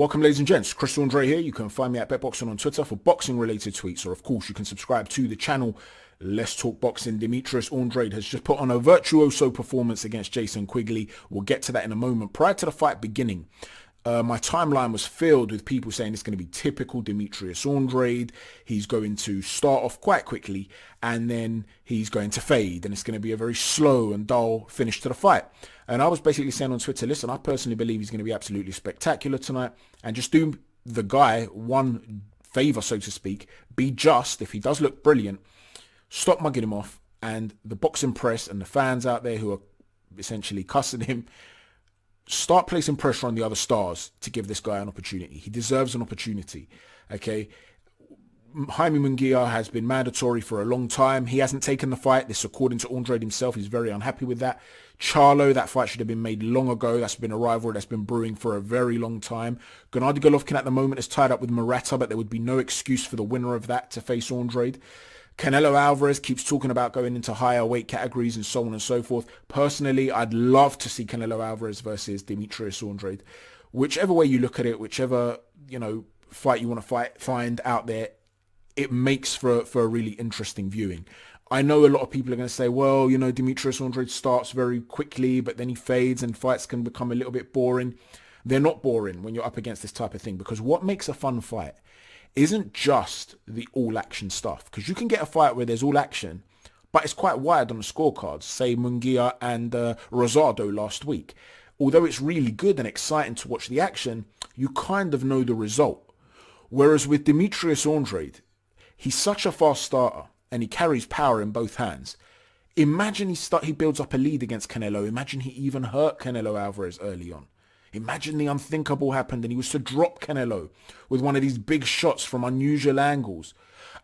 Welcome, ladies and gents. Chris Andre here. You can find me at BetBoxing on Twitter for boxing-related tweets, or of course, you can subscribe to the channel. Let's Talk Boxing. Demetrius Andrade has just put on a virtuoso performance against Jason Quigley. We'll get to that in a moment. Prior to the fight beginning, my timeline was filled with people saying it's going to be typical Demetrius Andrade. He's going to start off quite quickly and then he's going to fade, and it's going to be a very slow and dull finish to the fight. And I was basically saying on Twitter, listen, I personally believe he's going to be absolutely spectacular tonight, and just do the guy one favour, so to speak. Be just. If he does look brilliant, stop mugging him off, and the boxing press and the fans out there who are essentially cussing him, start placing pressure on the other stars to give this guy an opportunity. He deserves an opportunity, okay? Jaime Munguia has been mandatory for a long time. He hasn't taken the fight. This, according to Andrade himself, he's very unhappy with that. Charlo, that fight should have been made long ago. That's been a rivalry that's been brewing for a very long time. Gennady Golovkin at the moment is tied up with Murata, but there would be no excuse for the winner of that to face Andrade. Canelo Alvarez keeps talking about going into higher weight categories and so on and so forth. Personally, I'd love to see Canelo Alvarez versus Demetrius Andrade. Whichever way you look at it, whichever, fight you want to find out there, it makes for a really interesting viewing. I know a lot of people are going to say, well, Demetrius Andrade starts very quickly, but then he fades and fights can become a little bit boring. They're not boring when you're up against this type of thing, because what makes a fun fight isn't just the all-action stuff. Because you can get a fight where there's all action, but it's quite wide on the scorecards. Say Munguia and Rosado last week. Although it's really good and exciting to watch the action, you kind of know the result. Whereas with Demetrius Andrade, he's such a fast starter and he carries power in both hands. Imagine he builds up a lead against Canelo. Imagine he even hurt Canelo Alvarez early on. Imagine the unthinkable happened and he was to drop Canelo with one of these big shots from unusual angles.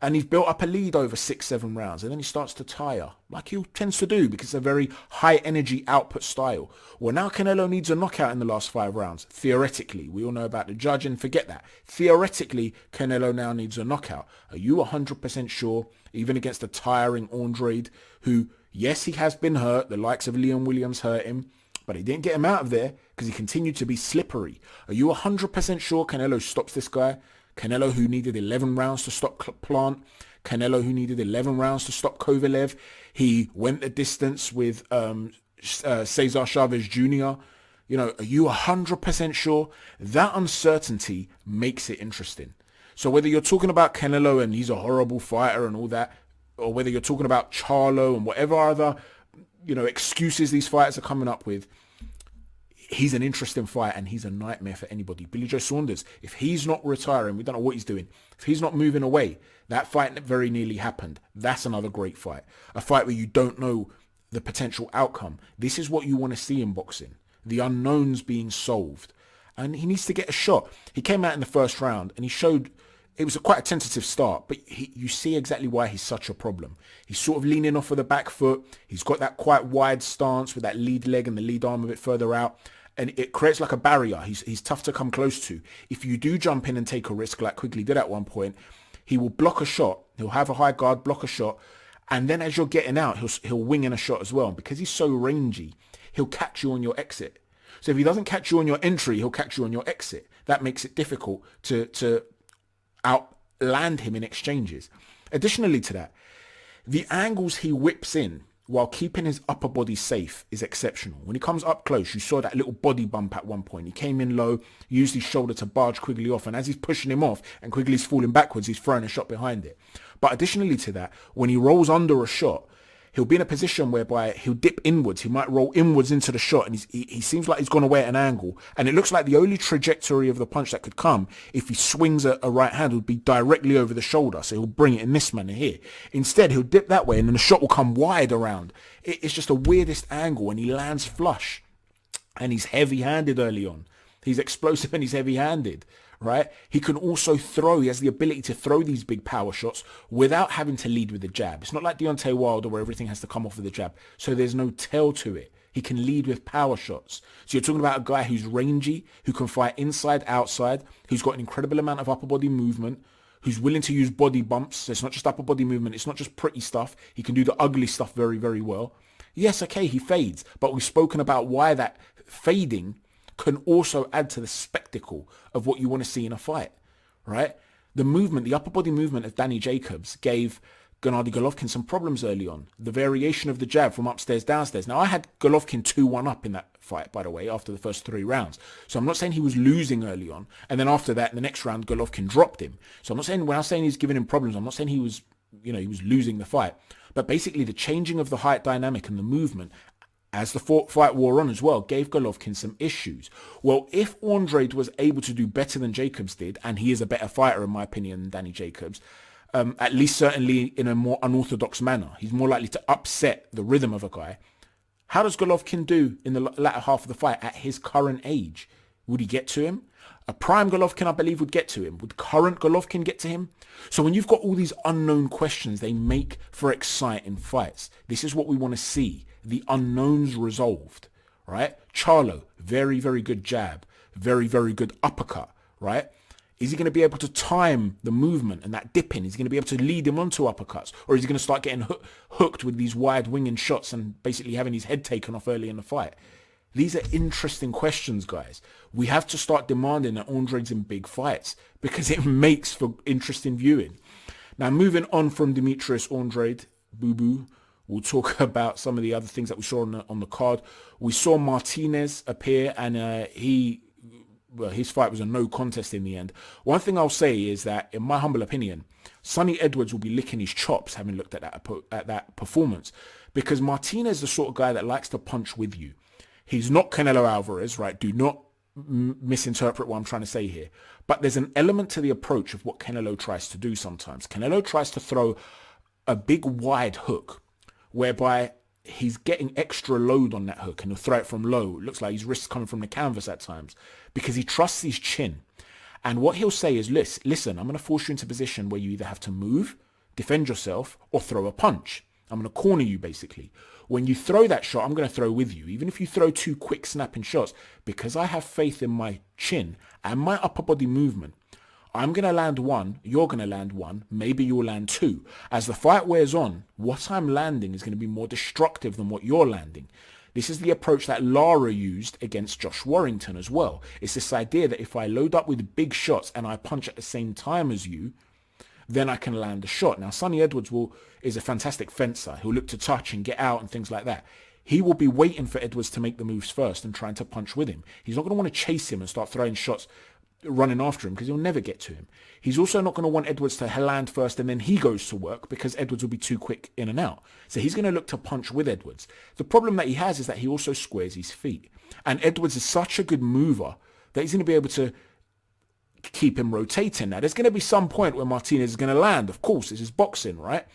And he's built up a lead over 6-7 rounds, and then he starts to tire, like he tends to do, because it's a very high energy output style. Well, now Canelo needs a knockout in the last 5 rounds. Theoretically, we all know about the judge, and forget that. Theoretically, Canelo now needs a knockout. Are you 100% sure, even against a tiring Andrade, who, yes, he has been hurt, the likes of Leon Williams hurt him, but he didn't get him out of there because he continued to be slippery. Are you 100% sure Canelo stops this guy? Canelo, who needed 11 rounds to stop Plant. Canelo, who needed 11 rounds to stop Kovalev. He went the distance with Cesar Chavez Jr. Are you 100% sure? That uncertainty makes it interesting. So whether you're talking about Canelo and he's a horrible fighter and all that, or whether you're talking about Charlo and whatever other, excuses these fighters are coming up with, he's an interesting fight and he's a nightmare for anybody. Billy Joe Saunders, if he's not retiring, we don't know what he's doing. If he's not moving away, that fight very nearly happened. That's another great fight. A fight where you don't know the potential outcome. This is what you want to see in boxing. The unknowns being solved. And he needs to get a shot. He came out in the first round and he showed, it was quite a tentative start, but you see exactly why he's such a problem. He's sort of leaning off with the back foot. He's got that quite wide stance with that lead leg and the lead arm a bit further out. And it creates like a barrier. He's tough to come close to. If you do jump in and take a risk like Quigley did at one point, he will block a shot. He'll have a high guard, block a shot. And then as you're getting out, he'll wing in a shot as well. And because he's so rangy, he'll catch you on your exit. So if he doesn't catch you on your entry, he'll catch you on your exit. That makes it difficult to outland him in exchanges. Additionally to that, the angles he whips in while keeping his upper body safe is exceptional. When he comes up close, you saw that little body bump at one point. He came in low, used his shoulder to barge Quigley off, and as he's pushing him off and Quigley's falling backwards, he's throwing a shot behind it. But additionally to that, when he rolls under a shot, he'll be in a position whereby he'll dip inwards. He might roll inwards into the shot, and he seems like he's gone away at an angle. And it looks like the only trajectory of the punch that could come if he swings a right hand would be directly over the shoulder. So he'll bring it in this manner here. Instead, he'll dip that way, and then the shot will come wide around. It's just the weirdest angle, and he lands flush. And he's heavy-handed early on. He's explosive and he's heavy-handed, right? He can also throw. He has the ability to throw these big power shots without having to lead with the jab. It's not like Deontay Wilder where everything has to come off with the jab. So there's no tail to it. He can lead with power shots. So you're talking about a guy who's rangy, who can fight inside, outside, who's got an incredible amount of upper body movement, who's willing to use body bumps. So it's not just upper body movement. It's not just pretty stuff. He can do the ugly stuff very, very well. Yes, okay, he fades. But we've spoken about why that fading can also add to the spectacle of what you want to see in a fight, right? The movement, the upper body movement of Danny Jacobs gave Gennady Golovkin some problems early on. The variation of the jab from upstairs, downstairs. Now, I had Golovkin 2-1 up in that fight, by the way, after the first 3 rounds. So I'm not saying he was losing early on. And then after that, in the next round, Golovkin dropped him. So I'm not saying, when I was saying he's giving him problems, I'm not saying he was, he was losing the fight. But basically, the changing of the height dynamic and the movement as the fight wore on as well, gave Golovkin some issues. Well, if Andrade was able to do better than Jacobs did, and he is a better fighter in my opinion than Danny Jacobs, at least certainly in a more unorthodox manner, he's more likely to upset the rhythm of a guy. How does Golovkin do in the latter half of the fight at his current age? Would he get to him? A prime Golovkin, I believe, would get to him. Would current Golovkin get to him? So when you've got all these unknown questions, they make for exciting fights. This is what we want to see. The unknowns resolved, right? Charlo, very, very good jab. Very, very good uppercut, right? Is he going to be able to time the movement and that dipping? Is he going to be able to lead him onto uppercuts? Or is he going to start getting hooked with these wide winging shots and basically having his head taken off early in the fight? These are interesting questions, guys. We have to start demanding that Andrade's in big fights because it makes for interesting viewing. Now, moving on from Demetrius Andrade, boo-boo, we'll talk about some of the other things that we saw on the card. We saw Martinez appear, and his fight was a no contest in the end. One thing I'll say is that, in my humble opinion, Sonny Edwards will be licking his chops having looked at that performance, because Martinez is the sort of guy that likes to punch with you. He's not Canelo Alvarez, right? Do not misinterpret what I'm trying to say here. But there's an element to the approach of what Canelo tries to do sometimes. Canelo tries to throw a big wide hook, whereby he's getting extra load on that hook, and he'll throw it from low. It looks like his wrist's coming from the canvas at times, because he trusts his chin. And what he'll say is, listen, I'm going to force you into a position where you either have to move, defend yourself, or throw a punch. I'm going to corner you, basically. When you throw that shot, I'm going to throw with you. Even if you throw 2 quick snapping shots, because I have faith in my chin and my upper body movement, I'm going to land 1, you're going to land 1, maybe you'll land 2. As the fight wears on, what I'm landing is going to be more destructive than what you're landing. This is the approach that Lara used against Josh Warrington as well. It's this idea that if I load up with big shots and I punch at the same time as you, then I can land a shot. Now, Sonny Edwards is a fantastic fencer. He'll look to touch and get out and things like that. He will be waiting for Edwards to make the moves first and trying to punch with him. He's not going to want to chase him and start throwing shots running after him, because he'll never get to him. He's also not going to want Edwards to land first and then he goes to work, because Edwards will be too quick in and out. So he's going to look to punch with Edwards. The problem that he has is that he also squares his feet. And Edwards is such a good mover that he's going to be able to keep him rotating. Now, there's going to be some point where Martinez is going to land. Of course, this is boxing, right?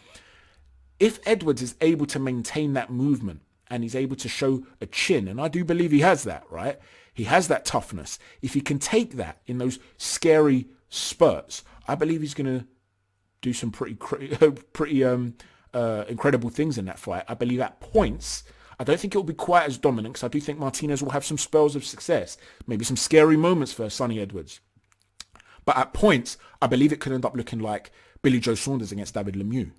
If Edwards is able to maintain that movement and he's able to show a chin, and I do believe he has that, right? He has that toughness. If he can take that in those scary spurts, I believe he's going to do some pretty incredible things in that fight. I believe at points, I don't think it will be quite as dominant, because I do think Martinez will have some spells of success, maybe some scary moments for Sonny Edwards. But at points, I believe it could end up looking like Billy Joe Saunders against David Lemieux,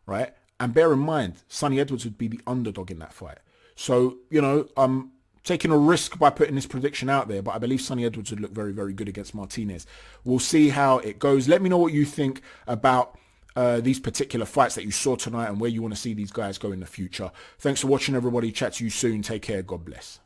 right? And bear in mind, Sonny Edwards would be the underdog in that fight. So, I'm taking a risk by putting this prediction out there, but I believe Sonny Edwards would look very, very good against Martinez. We'll see how it goes. Let me know what you think about these particular fights that you saw tonight and where you want to see these guys go in the future. Thanks for watching, everybody. Chat to you soon. Take care. God bless.